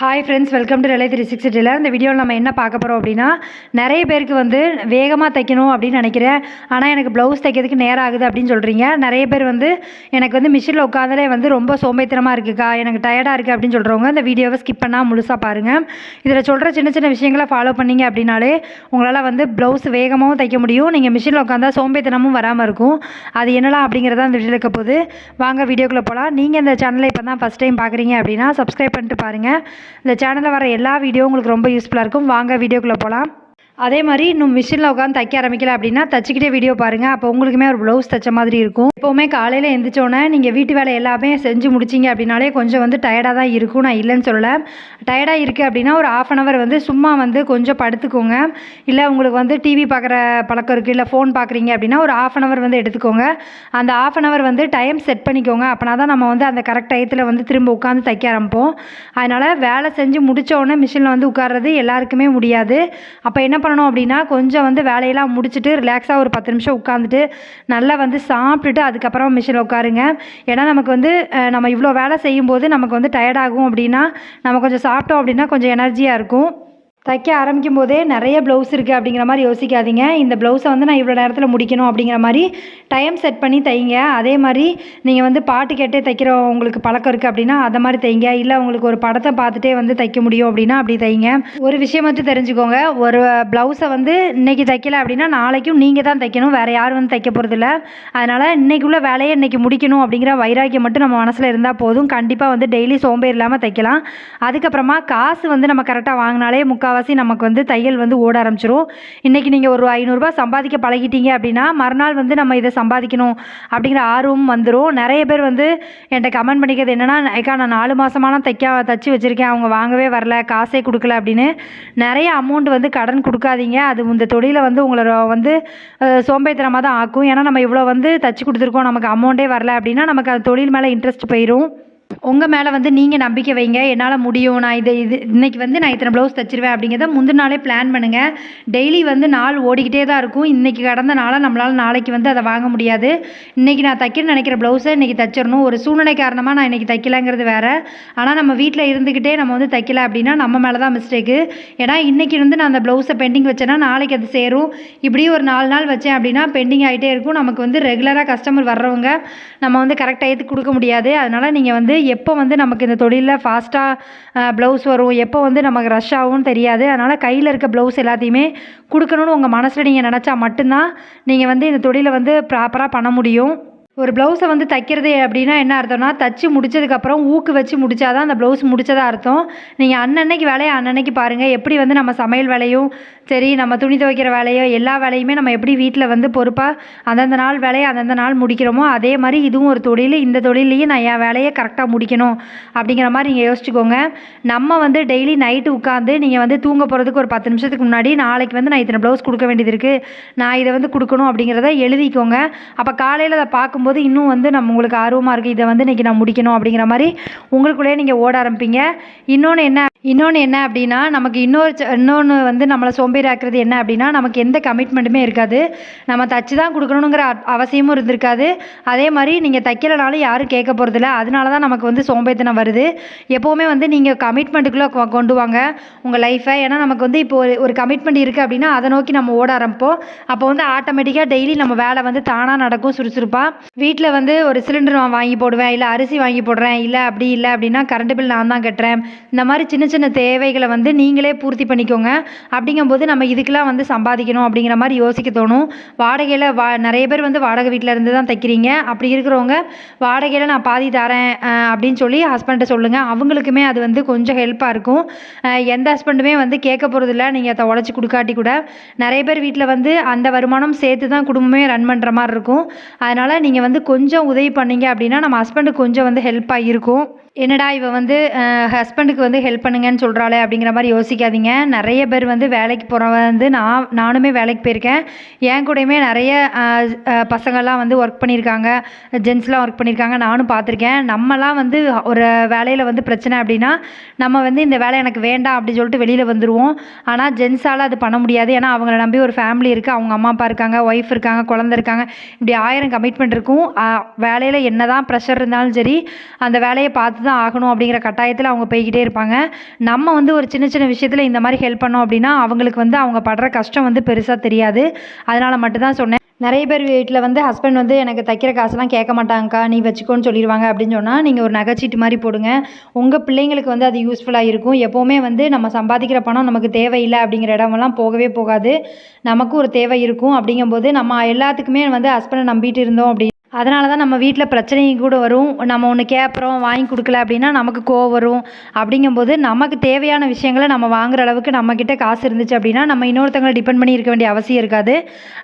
Hi friends, welcome to ரெலை 360. இந்த வீடியோவில் நம்ம என்ன பார்க்க போகிறோம் அப்படின்னா, நிறைய பேருக்கு வந்து வேகமாக தைக்கணும் அப்படின்னு நினைக்கிறேன். ஆனால் எனக்கு ப்ளவுஸ் தைக்கிறதுக்கு நேரம் ஆகுது அப்படின்னு சொல்கிறீங்க. நிறைய பேர் வந்து எனக்கு வந்து மிஷினில் உட்காந்தாலே வந்து ரொம்ப சோம்பேறித்தனமாக இருக்குக்கா, எனக்கு டயர்டாக இருக்குது அப்படின்னு சொல்கிறவங்க இந்த வீடியோவை ஸ்கிப் பண்ணால் முழுசாக பாருங்கள். இதில் சொல்கிற சின்ன சின்ன விஷயங்களை ஃபாலோ பண்ணிங்க அப்படின்னாலே உங்களால் வந்து ப்ளவுஸ் வேகமாகவும் தைக்க முடியும். நீங்கள் மிஷினில் உட்காந்தா சோம்பேறித்தனமும் வராமல் இருக்கும். அது என்னலாம் அப்படிங்கிறத அந்த வீடியோவில் இருக்க போது வாங்க வீடியோக்குள்ளே போகலாம். நீங்கள் இந்த சேனலை இப்போ தான் ஃபஸ்ட் டைம் பார்க்குறீங்க அப்படின்னா சப்ஸ்கிரைப் பண்ணிட்டு பாருங்கள். இந்த சேனலில் வர எல்லா வீடியோ உங்களுக்கு ரொம்ப யூஸ்ஃபுல்லாக இருக்கும். வாங்க வீடியோக்குள்ளே போகலாம். அதே மாதிரி இன்னும் மிஷினில் உட்காந்து தைக்க ஆரம்பிக்கல அப்படின்னா தச்சிக்கிட்டே வீடியோ பாருங்கள். அப்போ உங்களுக்குமே ஒரு ப்ளவுஸ் தைச்ச மாதிரி இருக்கும். எப்போவுமே காலையில் எழுந்திரிச்சோன்னே நீங்கள் வீட்டு வேலை எல்லாமே செஞ்சு முடிச்சிங்க அப்படின்னாலே கொஞ்சம் வந்து டயர்டாக தான் இருக்கும். நான் இல்லைன்னு சொல்லலை. டயர்டாக இருக்குது அப்படின்னா ஒரு ½ hour வந்து சும்மா வந்து கொஞ்சம் படுத்துக்கோங்க. இல்லை உங்களுக்கு வந்து டிவி பார்க்குற பழக்கம் இருக்குது, இல்லை ஃபோன் பார்க்குறீங்க அப்படின்னா ஒரு ½ hour வந்து எடுத்துக்கோங்க. அந்த ½ hour வந்து டைம் செட் பண்ணிக்கோங்க. அப்படின்னா தான் நம்ம வந்து அந்த கரெக்ட் டயத்தில் வந்து திரும்ப உட்காந்து தைக்க ஆரம்பிப்போம். அதனால் வேலை செஞ்சு முடித்தோடனே மிஷினில் வந்து உட்கார்றது எல்லாருக்குமே முடியாது. அப்போ என்ன பண்ணணும் அப்படின்னா, கொஞ்சம் வந்து வேலையெல்லாம் முடிச்சுட்டு ரிலாக்ஸாக ஒரு 10 நிமிஷம் உட்காந்துட்டு நல்லா வந்து சாப்பிட்டுட்டு அதுக்கப்புறம் மிஷினில் உட்காருங்க. ஏன்னா நமக்கு வந்து நம்ம இவ்வளோ வேலை செய்யும்போது நமக்கு வந்து டயர்டாகும். அப்படின்னா நம்ம கொஞ்சம் சாப்பிட்டோம் அப்படின்னா கொஞ்சம் எனர்ஜியாக இருக்கும். தைக்க ஆரம்பிக்கும் போதே நிறைய ப்ளவுஸ் இருக்குது அப்படிங்கிற மாதிரி யோசிக்காதீங்க. இந்த ப்ளவுஸை வந்து நான் இவ்வளோ நேரத்தில் முடிக்கணும் அப்படிங்கிற மாதிரி டைம் செட் பண்ணி தைங்க. அதே மாதிரி நீங்கள் வந்து பாட்டு கேட்டே தைக்கிற உங்களுக்கு பழக்கம் இருக்குது அப்படின்னா அதை மாதிரி தைங்க. இல்லை உங்களுக்கு ஒரு படத்தை பார்த்துட்டே வந்து தைக்க முடியும் அப்படின்னா அப்படி தைங்க. ஒரு விஷயம் மட்டும் தெரிஞ்சுக்கோங்க, ஒரு ப்ளவுஸை வந்து இன்றைக்கி தைக்கல அப்படின்னா நாளைக்கும் நீங்கள் தான் தைக்கணும், வேறு யாரும் வந்து தைக்க போகிறதில்ல. அதனால் இன்றைக்குள்ள வேலையை இன்றைக்கி முடிக்கணும் அப்படிங்கிற வைராக்கியம் மட்டும் நம்ம மனசில் இருந்தால் போதும். கண்டிப்பாக வந்து டெய்லி சோம்பேறி இல்லாமல் தைக்கலாம். அதுக்கப்புறமா காசு வந்து நம்ம கரெக்டாக வாங்கினாலே நமக்கு வந்து தையல் வந்து ஓட ஆரம்பிச்சிடும். இன்றைக்கி நீங்கள் ஒரு 500 ரூபாய் சம்பாதிக்க பழகிட்டீங்க அப்படின்னா மறுநாள் வந்து நம்ம இதை சம்பாதிக்கணும் அப்படிங்கிற ஆர்வம் வந்துடும். நிறைய பேர் வந்து என்கிட்ட கமெண்ட் பண்ணிக்கிறது என்னென்னா, ஏக்கா நான் 4 மாதமான தச்சு வச்சுருக்கேன், அவங்க வாங்கவே வரல, காசே கொடுக்கல அப்படின்னு. நிறைய அமௌண்ட் வந்து கடன் கொடுக்காதீங்க. அது இந்த தொழிலை வந்து உங்களை வந்து சோம்பேறித்தனமாக தான் ஆக்கும். ஏன்னா நம்ம இவ்வளோ வந்து தச்சு கொடுத்துருக்கோம், நமக்கு அமௌண்ட்டே வரல அப்படின்னா நமக்கு அந்த தொழில் மேலே இன்ட்ரெஸ்ட் போயிடும். உங்கள் மேலே வந்து நீங்கள் நம்பிக்கை வைங்க. என்னால் முடியும், நான் இன்றைக்கி வந்து நான் இத்தனை ப்ளவுஸ் தைச்சிருவேன் அப்படிங்கிறத முந்தின நாளே பிளான் பண்ணுங்கள். டெய்லி வந்து நாள் ஓடிக்கிட்டே தான் இருக்கும். இன்றைக்கி கடந்த நாளை நம்மளால் நாளைக்கு வந்து அதை வாங்க முடியாது. இன்றைக்கி நான் தைக்கிறேன்னு நினைக்கிற ப்ளவுஸை இன்றைக்கி தைச்சிடணும். ஒரு சூழ்நிலை காரணமாக நான் இன்றைக்கி தைக்கலங்கிறது வேறு. ஆனால் நம்ம வீட்டில் இருந்துக்கிட்டே நம்ம வந்து தைக்கல அப்படின்னா நம்ம மேலே தான் மிஸ்டேக்கு. ஏன்னா இன்றைக்கி வந்து நான் அந்த ப்ளவுஸை பெண்டிங் வச்சேன்னா நாளைக்கு அது சேரும். இப்படி ஒரு 4 நாள் வச்சேன் அப்படின்னா பெண்டிங் ஆகிட்டே இருக்கும். நமக்கு வந்து ரெகுலராக கஸ்டமர் வர்றவங்க நம்ம வந்து கரெக்ட் டயத்துக்கு கொடுக்க முடியாது. அதனால் நீங்கள் வந்து எப்போ வந்து நமக்கு இந்த தொழிலில் ஃபாஸ்ட்டாக ப்ளவுஸ் வரும், எப்போ வந்து நமக்கு ரஷ் ஆகும்னு தெரியாது. அதனால் கையில் இருக்க ப்ளவுஸ் எல்லாத்தையுமே கொடுக்கணும்னு உங்கள் மனசில் நீங்கள் நினச்சா மட்டும்தான் நீங்கள் வந்து இந்த தொழிலை வந்து ப்ராப்பராக பண்ண முடியும். ஒரு ப்ளவுஸை வந்து தைக்கிறது அப்படின்னா என்ன அர்த்தம்னா, தச்சு முடிச்சதுக்கப்புறம் ஊக்கு வச்சு முடித்தாதான் அந்த ப்ளவுஸ் முடித்ததாக அர்த்தம். நீங்கள் அன்னன்னைக்கு வேலையை அன்னன்னைக்கு பாருங்கள். எப்படி வந்து நம்ம சமையல் வேலையும் சரி, நம்ம துணி துவைக்கிற வேலையோ எல்லா வேலையுமே நம்ம எப்படி வீட்டில் வந்து பொறுப்பாக அந்தந்த நாள் வேலையை அந்தந்த நாள் முடிக்கிறோமோ அதே மாதிரி இதுவும் ஒரு தொழில். இந்த தொழிலையும் நான் என் வேலையை கரெக்டாக முடிக்கணும் அப்படிங்கிற மாதிரி நீங்கள் யோசிச்சுக்கோங்க. நம்ம வந்து டெய்லி நைட்டு உட்காந்து நீங்கள் வந்து தூங்க போகிறதுக்கு ஒரு 10 நிமிஷத்துக்கு முன்னாடி நாளைக்கு வந்து நான் இத்தனை ப்ளவுஸ் கொடுக்க வேண்டியது இருக்குது, நான் இதை வந்து கொடுக்கணும் அப்படிங்கிறத எழுதிக்கோங்க. அப்போ காலையில் அதை பார்க்கும்போது இன்னும் வந்து நம்ம உங்களுக்கு ஆர்வமாக இருக்குது, இதை வந்து இன்றைக்கி நான் முடிக்கணும் அப்படிங்கிற மாதிரி உங்களுக்குள்ளேயே நீங்கள் ஓட ஆரம்பிப்பீங்க. இன்னொன்று என்ன அப்படின்னா, நமக்கு இன்னொன்று வந்து நம்மளை சோம்பேறியாக்குறது என்ன அப்படின்னா, நமக்கு எந்த கமிட்மெண்ட்டுமே இருக்காது. நம்ம தச்சு தான் கொடுக்கணுங்கிற அவசியமும் இருந்திருக்காது. அதே மாதிரி நீங்கள் தைக்கலனாலும் யாரும் கேட்க போகிறதில்ல. அதனால தான் நமக்கு வந்து சோம்பேறித்தனம் வருது. எப்போவுமே வந்து நீங்கள் கமிட்மெண்ட்டுக்குள்ளே கொண்டு வாங்க உங்கள் லைஃப்பை. ஏன்னா நமக்கு வந்து இப்போ ஒரு கமிட்மெண்ட் இருக்குது அப்படின்னா அதை நோக்கி நம்ம ஓட ஆரம்பிப்போம். அப்போ வந்து ஆட்டோமேட்டிக்காக டெய்லி நம்ம வேலை வந்து தானாக நடக்கும் சுறுசுறுப்பாக. வீட்டில் வந்து ஒரு சிலிண்டர் நான் வாங்கி போடுவேன், இல்லை அரிசி வாங்கி போடுறேன், இல்லை அப்படின்னா கரண்ட் பில் நான் தான் கட்டுறேன். இந்த மாதிரி சின்ன சின்ன தேவைகளை வந்து நீங்களே பூர்த்தி பண்ணிக்கோங்க. அப்படிங்கும்போது நம்ம இதுக்கெல்லாம் வந்து சம்பாதிக்கணும் அப்படிங்கிற மாதிரி யோசிக்க தோணும். வாடகையில் நிறைய பேர் வந்து வாடகை வீட்டில் இருந்து தான் தைக்கிறீங்க. அப்படி இருக்கிறவங்க வாடகையில் நான் பாதி தரேன் அப்படின்னு சொல்லி ஹஸ்பண்ட்டை சொல்லுங்கள். அவங்களுக்குமே அது வந்து கொஞ்சம் ஹெல்ப்பாக இருக்கும். எந்த ஹஸ்பண்டுமே வந்து கேட்க போகிறதில்ல நீங்கள் அதை உடச்சி கொடுக்காட்டி கூட. நிறைய பேர் வீட்டில் வந்து அந்த வருமானம் சேர்த்து தான் குடும்பமே ரன் பண்ணுற மாதிரி இருக்கும். அதனால் நீங்கள் வந்து கொஞ்சம் உதவி பண்ணீங்க அப்படின்னா நம்ம ஹஸ்பண்டுக்கு கொஞ்சம் வந்து ஹெல்ப்பாக இருக்கும். என்னடா இவ வந்து ஹஸ்பண்டுக்கு வந்து ஹெல்ப் பண்ணுங்கன்னு சொல்கிறாளே அப்படிங்கிற மாதிரி யோசிக்காதீங்க. நிறைய பேர் வந்து வேலைக்கு போகிறவங்க வந்து நானுமே வேலைக்கு போயிருக்கேன். என் கூடயுமே நிறைய பசங்கள்லாம் வந்து ஒர்க் பண்ணியிருக்காங்க, ஜென்ஸ்லாம் ஒர்க் பண்ணியிருக்காங்க, நானும் பார்த்துருக்கேன். நம்மலாம் வந்து ஒரு வேலையில் வந்து பிரச்சனை அப்படின்னா நம்ம வந்து இந்த வேலை எனக்கு வேண்டாம் அப்படின்னு சொல்லிட்டு வெளியில் வந்துடுவோம். ஆனால் ஜென்ஸால் அது பண்ண முடியாது. ஏன்னா அவங்கள நம்பி ஒரு ஃபேமிலி இருக்குது, அவங்க அம்மா அப்பா இருக்காங்க, ஒய்ஃப் இருக்காங்க, குழந்தை இருக்காங்க, இப்படி 1000 கமிட்மெண்ட் இருக்கும். வேலையில் என்ன தான் ப்ரெஷர் இருந்தாலும் சரி அந்த வேலையை பார்த்து தான் ஆகணும் அப்படிங்கிற கட்டாயத்தில் அவங்க போய்கிட்டே இருப்பாங்க. நம்ம வந்து ஒரு சின்ன சின்ன விஷயத்தில் இந்த மாதிரி ஹெல்ப் பண்ணோம் அப்படின்னா அவங்களுக்கு வந்து அவங்க படுற கஷ்டம் வந்து பெருசாக தெரியாது. அதனால் மட்டும்தான் சொன்னேன். நிறைய பேர் வீட்டில் வந்து ஹஸ்பண்ட் வந்து எனக்கு தைக்கிற காசுலாம் கேட்க மாட்டாங்கக்கா, நீ வச்சுக்கோன்னு சொல்லிடுவாங்க அப்படின்னு சொன்னால், நீங்கள் ஒரு நகைச்சீட்டு மாதிரி போடுங்க. உங்கள் பிள்ளைங்களுக்கு வந்து அது யூஸ்ஃபுல்லாக இருக்கும். எப்போவுமே வந்து நம்ம சம்பாதிக்கிற பணம் நமக்கு தேவையில்லை அப்படிங்கிற இடமெல்லாம் போகவே போகாது. நமக்கும் ஒரு தேவை இருக்கும். அப்படிங்கும்போது நம்ம எல்லாத்துக்குமே வந்து ஹஸ்பண்டை நம்பிட்டு இருந்தோம் அப்படி அதனால தான் நம்ம வீட்டில் பிரச்சனையும் கூட வரும். நம்ம ஒன்று கேட்குறோம் வாங்கி கொடுக்கல அப்படின்னா நமக்கு கோவம் வரும். அப்படிங்கும்போது நமக்கு தேவையான விஷயங்களை நம்ம வாங்குற அளவுக்கு நம்மக்கிட்ட காசு இருந்துச்சு அப்படின்னா நம்ம இன்னொருத்தவங்களை டிபெண்ட் பண்ணி இருக்க வேண்டிய அவசியம் இருக்காது.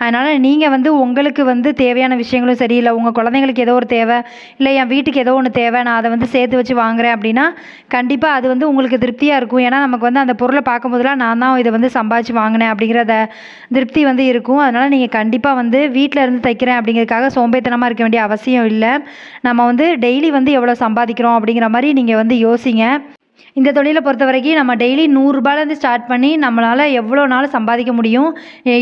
அதனால் நீங்கள் வந்து உங்களுக்கு வந்து தேவையான விஷயங்களும் சரி, இல்லை உங்கள் குழந்தைங்களுக்கு ஏதோ ஒரு தேவை, இல்லை என் வீட்டுக்கு ஏதோ ஒன்று தேவை, நான் அதை வந்து சேர்த்து வச்சு வாங்குறேன் அப்படின்னா கண்டிப்பாக அது வந்து உங்களுக்கு திருப்தியாக இருக்கும். ஏன்னா நமக்கு வந்து அந்த பொருளை பார்க்கும்போதெல்லாம் நான் தான் இதை வந்து சம்பாதிச்சு வாங்கினேன் அப்படிங்கிறத திருப்தி வந்து இருக்கும். அதனால் நீங்கள் கண்டிப்பாக வந்து வீட்டில் இருந்து தைக்கிறேன் அப்படிங்கிறதுக்காக சோம்பேறித்தனமாக இருக்க வேண்டிய அவசியம் இல்லை. நம்ம வந்து டெய்லி வந்து எவ்வளோ சம்பாதிக்கிறோம் அப்படிங்கிற மாதிரி நீங்கள் வந்து யோசிங்க. இந்த தொழிலை பொறுத்த வரைக்கும் நம்ம டெய்லி ரூ. 100லேருந்து ஸ்டார்ட் பண்ணி நம்மளால் எவ்வளோ நாள் சம்பாதிக்க முடியும்.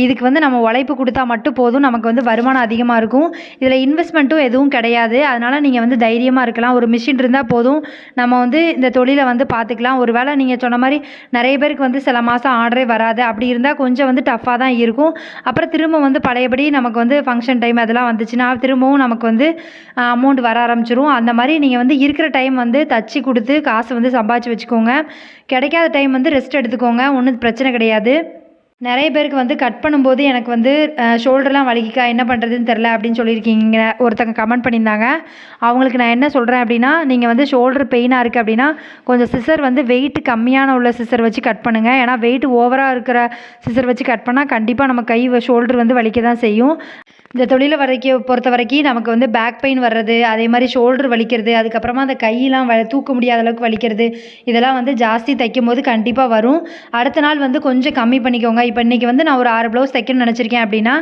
இதுக்கு வந்து நம்ம உழைப்பு கொடுத்தா மட்டும் போதும். நமக்கு வந்து வருமானம் அதிகமாக இருக்கும். இதில் இன்வெஸ்ட்மெண்ட்டும் எதுவும் கிடையாது. அதனால் நீங்கள் வந்து தைரியமாக இருக்கலாம். ஒரு மிஷின் இருந்தால் போதும், நம்ம வந்து இந்த தொழிலை வந்து பார்த்துக்கலாம். ஒரு வேளை நீங்கள் சொன்ன மாதிரி நிறைய பேருக்கு வந்து சில மாதம் ஆர்டரே வராது. அப்படி இருந்தால் கொஞ்சம் வந்து டஃப்பாக தான் இருக்கும். அப்புறம் திரும்ப வந்து பழையபடி நமக்கு வந்து ஃபங்க்ஷன் டைம் அதெல்லாம் வந்துச்சுன்னா திரும்பவும் நமக்கு வந்து அமௌண்ட் வர ஆரம்பிச்சிரும். அந்த மாதிரி நீங்கள் வந்து இருக்கிற டைம் வந்து தச்சு கொடுத்து காசு வந்து சம்பாதிச்சு வச்சுக்கோங்க. கிடைக்காத டைம் வந்து ரெஸ்ட் எடுத்துக்கோங்க. ஒன்றும் பிரச்சனை கிடையாது. நிறைய பேருக்கு வந்து கட் பண்ணும்போது எனக்கு வந்து ஷோல்டர்லாம் வலிக்குக்கா, என்ன பண்ணுறதுன்னு தெரில அப்படின்னு சொல்லியிருக்கீங்க. ஒருத்தங்க கமெண்ட் பண்ணியிருந்தாங்க. அவங்களுக்கு நான் என்ன சொல்கிறேன் அப்படின்னா, நீங்கள் வந்து ஷோல்டர் பெயினாக இருக்குது அப்படின்னா கொஞ்சம் சிசர் வந்து வெயிட் கம்மியான உள்ள சிசர் வச்சு கட் பண்ணுங்கள். ஏன்னா வெயிட் ஓவராக இருக்கிற சிசர் வச்சு கட் பண்ணால் கண்டிப்பாக நம்ம கை ஷோல்டர் வந்து வலிக்க தான் செய்யும். இந்த தொழிலை பொறுத்த வரைக்கும் நமக்கு வந்து பேக் பெயின் வர்றது, அதே மாதிரி ஷோல்டர் வலிக்கிறது, அதுக்கப்புறமா அந்த கையெல்லாம் தூக்க முடியாத அளவுக்கு வலிக்கிறது, இதெல்லாம் வந்து ஜாஸ்தி தைக்கும் போது கண்டிப்பாக வரும். அடுத்த நாள் வந்து கொஞ்சம் கம்மி பண்ணிக்கோங்க. இப்போ இன்றைக்கி வந்து நான் ஒரு 6 ப்ளவுஸ் தைக்கணும்னு நினச்சிருக்கேன் அப்படின்னா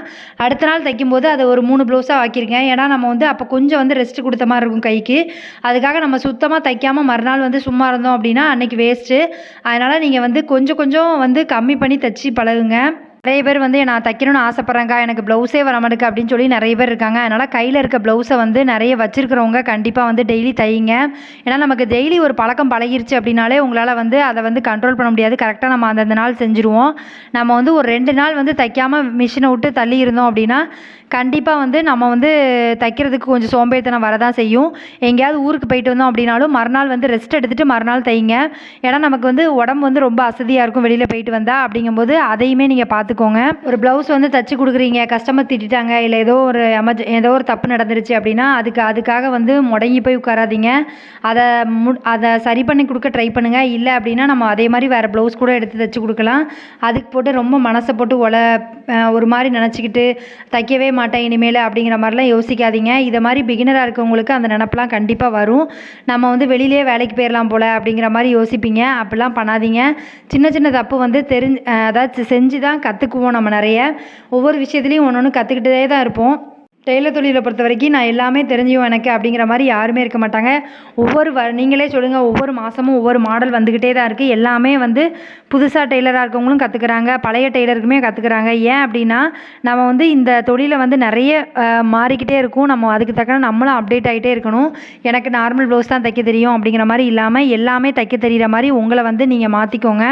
அடுத்த நாள் தைக்கும்போது அதை ஒரு 3 ப்ளவுஸாக ஆக்கியிருக்கேன். ஏன்னா நம்ம வந்து அப்போ கொஞ்சம் வந்து ரெஸ்ட் கொடுத்த மாதிரி இருக்கும் கைக்கு. அதுக்காக நம்ம சுத்தமாக தைக்காமல் மறுநாள் வந்து சும்மா இருந்தோம் அப்படின்னா அன்றைக்கி வேஸ்ட்டு. அதனால் நீங்கள் வந்து கொஞ்சம் கொஞ்சம் வந்து கம்மி பண்ணி தைச்சி பழகுங்க. நிறைய பேர் வந்து நான் தைக்கணும்னு ஆசைப்பட்றேங்க்கா, எனக்கு ப்ளவுஸே வர மாட்டேங்குது அப்படின்னு சொல்லி நிறைய பேர் இருக்காங்க. அதனால் கையில் இருக்க ப்ளவுஸை வந்து நிறைய வச்சுருக்கிறவங்க கண்டிப்பாக வந்து டெய்லி தையுங்க. ஏன்னா நமக்கு டெய்லி ஒரு பழக்கம் பழகிருச்சு அப்படின்னாலே உங்களால் வந்து அதை வந்து கண்ட்ரோல் பண்ண முடியாது. கரெக்டாக நம்ம அந்தந்த நாள் செஞ்சுருவோம். நம்ம வந்து ஒரு 2 நாள் வந்து தைக்காமல் மிஷினை விட்டு தள்ளி இருந்தோம் அப்படின்னா கண்டிப்பாக வந்து நம்ம வந்து தைக்கிறதுக்கு கொஞ்சம் சோம்பேறித்தனம் வரதான் செய்யும். எங்கேயாவது ஊருக்கு போயிட்டு வந்தோம் அப்படின்னாலும் மறுநாள் வந்து ரெஸ்ட் எடுத்துகிட்டு மறுநாள் தைங்க. ஏன்னா நமக்கு வந்து உடம்பு வந்து ரொம்ப அசதியாக இருக்கும் வெளியில் போயிட்டு வந்தால். அப்படிங்கும்போது அதையுமே நீங்கள் பார்த்துக்கோங்க. ஒரு ப்ளவுஸ் வந்து தைச்சி கொடுக்குறீங்க, கஸ்டமர் திட்டாங்க, இல்லை ஏதோ ஒரு ஏதோ ஒரு தப்பு நடந்துருச்சு அப்படின்னா அதுக்காக வந்து முடங்கி போய் உட்காராதீங்க. அதை சரி பண்ணி கொடுக்க ட்ரை பண்ணுங்கள். இல்லை அப்படின்னா நம்ம அதே மாதிரி வேறு ப்ளவுஸ் கூட எடுத்து தைச்சி கொடுக்கலாம். அதுக்கு போட்டு ரொம்ப மனசை போட்டு ஒரு மாதிரி நினச்சிக்கிட்டு தைக்கவே மாட்டேன் இனிமேல் அப்படிங்கிற மாதிரிலாம் யோசிக்காதீங்க. இதை மாதிரி பிகினராக இருக்கவங்களுக்கு அந்த நினப்பெல்லாம் கண்டிப்பாக வரும். நம்ம வந்து வெளியிலே வேலைக்கு போயிடலாம் போல் அப்படிங்கிற மாதிரி யோசிப்பீங்க. அப்படிலாம் பண்ணாதீங்க. சின்ன சின்ன தப்பு வந்து அதாவது செஞ்சு தான் கற்றுக்குவோம். நம்ம நிறைய ஒவ்வொரு விஷயத்துலையும் ஒன்று ஒன்று கற்றுக்கிட்டே தான் இருப்போம். டெய்லர் தொழிலை பொறுத்த வரைக்கும் நான் எல்லாமே தெரிஞ்சும் எனக்கு அப்படிங்கிற மாதிரி யாருமே இருக்க மாட்டாங்க. நீங்களே சொல்லுங்கள், ஒவ்வொரு மாதமும் ஒவ்வொரு மாடல் வந்துக்கிட்டே தான் இருக்குது. எல்லாமே வந்து புதுசாக டெய்லராக இருக்கவங்களும் கற்றுக்குறாங்க, பழைய டெய்லருக்குமே கற்றுக்குறாங்க. ஏன் அப்படின்னா நம்ம வந்து இந்த தொழிலை வந்து நிறைய மாறிக்கிட்டே இருக்கும். நம்ம அதுக்கு தக்க நம்மளும் அப்டேட் ஆகிட்டே இருக்கணும். எனக்கு நார்மல் ப்ளவுஸ் தான் தைக்க தெரியும் அப்படிங்கிற மாதிரி இல்லாமல் எல்லாமே தைக்க தெரிகிற மாதிரி உங்களை வந்து நீங்கள் மாற்றிக்கோங்க.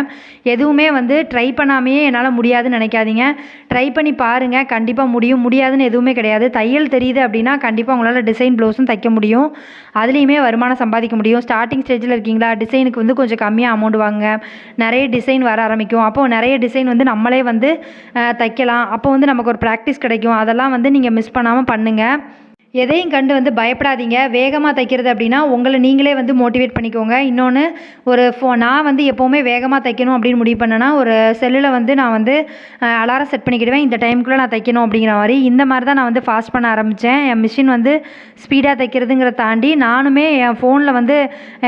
எதுவுமே வந்து ட்ரை பண்ணாமையே என்னால் முடியாதுன்னு நினைக்காதீங்க. ட்ரை பண்ணி பாருங்கள், கண்டிப்பாக முடியும். முடியாதுன்னு எதுவுமே கிடையாது. தையல் தெரியுது அப்படின்னா கண்டிப்பாக உங்களால் டிசைன் ப்ளவுஸும் தைக்க முடியும். அதுலேயுமே வருமானம் சம்பாதிக்க முடியும். ஸ்டார்டிங் ஸ்டேஜில் இருக்கீங்களா, டிசைனுக்கு வந்து கொஞ்சம் கம்மியாக அமௌண்ட் வாங்க, நிறைய டிசைன் வர ஆரம்பிக்கும். அப்போது நிறைய டிசைன் வந்து நம்மளே வந்து தைக்கலாம். அப்போ வந்து நமக்கு ஒரு ப்ராக்டிஸ் கிடைக்கும். அதெல்லாம் வந்து நீங்கள் மிஸ் பண்ணாமல் பண்ணுங்கள். எதையும் கண்டு வந்து பயப்படாதீங்க. வேகமாக தைக்கிறது அப்படின்னா உங்களை நீங்களே வந்து மோட்டிவேட் பண்ணிக்கோங்க. இன்னொன்று நான் வந்து எப்போவுமே வேகமாக தைக்கணும் அப்படின்னு முடிவு பண்ணேன்னா ஒரு செல்லில் வந்து நான் வந்து அலாரம் செட் பண்ணிக்கிடுவேன். இந்த டைமுக்குள்ளே நான் தைக்கணும் அப்படிங்கிற மாதிரி. இந்த மாதிரி தான் நான் வந்து ஃபாஸ்ட் பண்ண ஆரம்பித்தேன். என் மிஷின் வந்து ஸ்பீடாக தைக்கிறதுங்கிறத தாண்டி நானுமே என் ஃபோனில் வந்து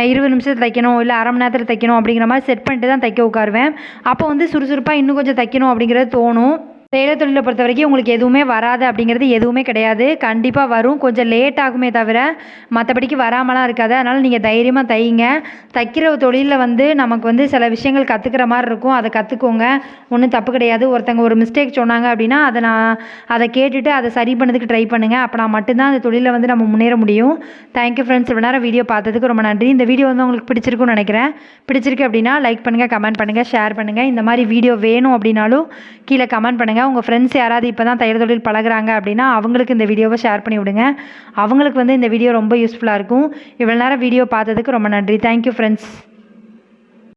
20 நிமிஷத்தில் தைக்கணும், இல்லை அரை மணி நேரத்தில் தைக்கணும் அப்படிங்கிற மாதிரி செட் பண்ணிட்டு தான் தைக்க உட்காருவேன். அப்போ வந்து சுறுசுறுப்பாக இன்னும் கொஞ்சம் தைக்கணும் அப்படிங்கிறது தோணும். டெய்லர் தொழிலை பொறுத்த வரைக்கும் உங்களுக்கு எதுவுமே வராது அப்படிங்கிறது எதுவுமே கிடையாது. கண்டிப்பாக வரும். கொஞ்சம் லேட் ஆகுமே தவிர மற்றபடிக்கு வராமலாம் இருக்காது. அதனால் நீங்கள் தைரியமாக தையுங்க. தைக்கிற தொழிலில் வந்து நமக்கு வந்து சில விஷயங்கள் கற்றுக்கிற மாதிரி இருக்கும். அதை கற்றுக்கோங்க. ஒன்றும் தப்பு கிடையாது. ஒருத்தங்க ஒரு மிஸ்டேக் சொன்னாங்க அப்படின்னா அதை கேட்டுட்டு அதை சரி பண்ணதுக்கு ட்ரை பண்ணுங்கள். அப்போனா மட்டும்தான் அந்த தொழிலில் வந்து நம்ம முன்னேற முடியும். Thank you friends. இவ்வளோ நேரம் வீடியோ பார்த்ததுக்கு ரொம்ப நன்றி. இந்த வீடியோ வந்து உங்களுக்கு பிடிச்சிருக்குன்னு நினைக்கிறேன். பிடிச்சிருக்கு அப்படின்னா லைக் பண்ணுங்கள், கமெண்ட் பண்ணுங்கள், ஷேர் பண்ணுங்கள். இந்த மாதிரி வீடியோ வேணும் அப்படின்னாலும் கீழே கமெண்ட் பண்ணுங்கள். உங்கள் ஃப்ரெண்ட்ஸ் யாராவது இப்போ தான் தையல் தொழில் பழகுறாங்க அப்படின்னா அவங்களுக்கு இந்த வீடியோவை ஷேர் பண்ணி விடுங்க. அவங்களுக்கு வந்து இந்த வீடியோ ரொம்ப யூஸ்ஃபுல்லாக இருக்கும். இவ்வளோ நேரம் வீடியோ பார்த்ததுக்கு ரொம்ப நன்றி. Thank you friends.